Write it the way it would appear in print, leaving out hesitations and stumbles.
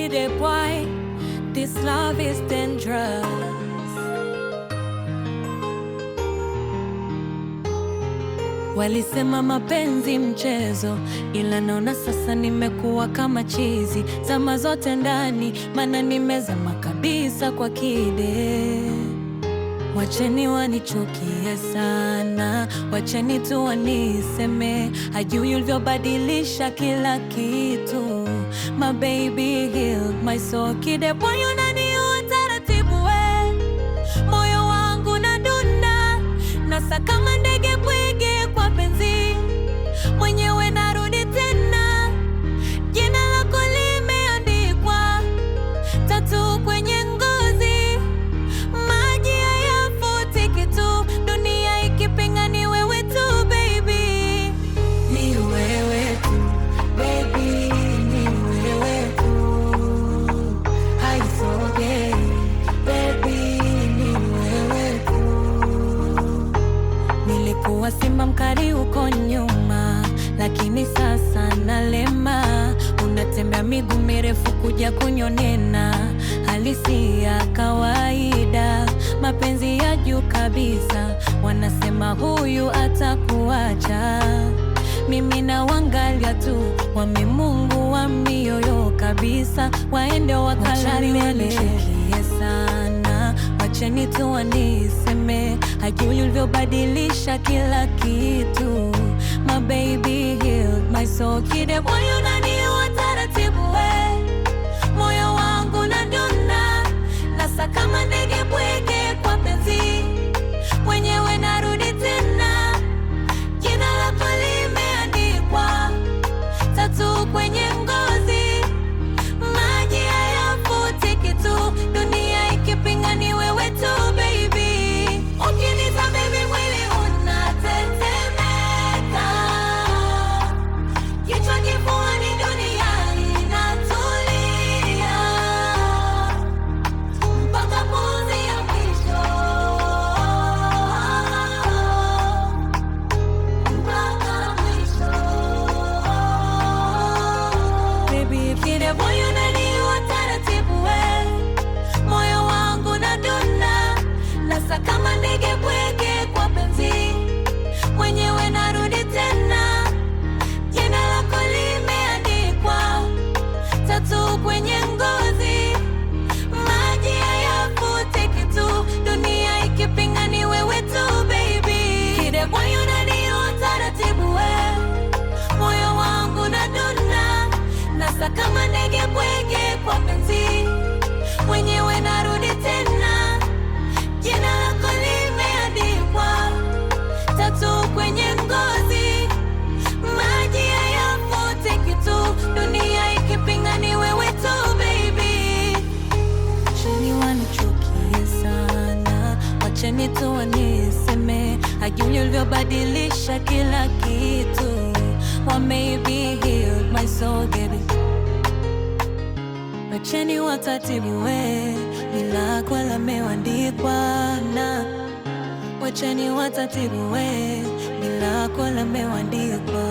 kid boy, this love is dangerous. Walisema mapenzi mchezo, ila naona sasa nimekuwa kama chizi. Zama zote ndani, maana nimezama kabisa kwa kide. Wacheni wanichukie sana, wacheni tu waniseme, hajui ulivyobadilisha kila kitu. My baby healed my soul, kide boy unaniua taratibu we. Moyo wangu nadunda, nasa kama ndege bwege kwa penzi. Mwenyewe narudi tena, jina lako limeandikwa tatu kwenye ngozi. Maji hayafuti kitu, dunia ikipinga ni wewe tu baby. Ni wewe tu baby, ni wewe tu. Haisogei baby, ni wewe tu. Nilikuwa simba mkali uko nyuma, lakini sasa nalema. Unatembea miguu mirefu kuja kunyonena, halisi ya kawaida. Mapenzi ya juu kabisa, wanasema huyu atakuacha. Mimi na wangalia tu, wame Mungu wa mioyo kabisa. Waende wakalale sana, wacheni tu waniseme, hajui ulivyobadilisha kila kitu. My baby healed my soul, kide boy unaniua taratibu we. Moyo wangu nadunda, nasa kama ndege bwege kwa penzi. Mwenyewe narudi tena, jina lako limeandikwa tatu kwenye ngozi. Maji hayafuti kitu, dunia ikipinga ni wewe tu baby. Ukiniita baby mwili unatetemeka, kichwa kifuani dunia inatulia, mpaka pumzi ya mwisho, mpaka mwisho. Baby kide boy unaniua taratibu we. Moyo wangu nadunda, nasa kama ndege bwege kwa penzi. Mwenyewe narudi tena, jina lako limeandikwa tatu kwenye ngozi. Maji hayafuti kitu, dunia ikipinga ni wewe tu baby. Kide boy unaniua taratibu we. Moyo wangu nadunda, nasa kama ndege bwege kwa penzi. Mwenyewe narudi tena, jina lako limeandikwa tatu kwenye ngozi. Maji hayafuti kitu, dunia ikipinga ni wewe tu baby. Wacheni wanichukie sana, wacheni tu waniseme, hajui ulivyobadilisha kila kitu. What maybe healed my soul baby. Wacheni watatibu we, bila kwa lameandikwa na. Wacheni watatibu we, bila kwa lameandikwa.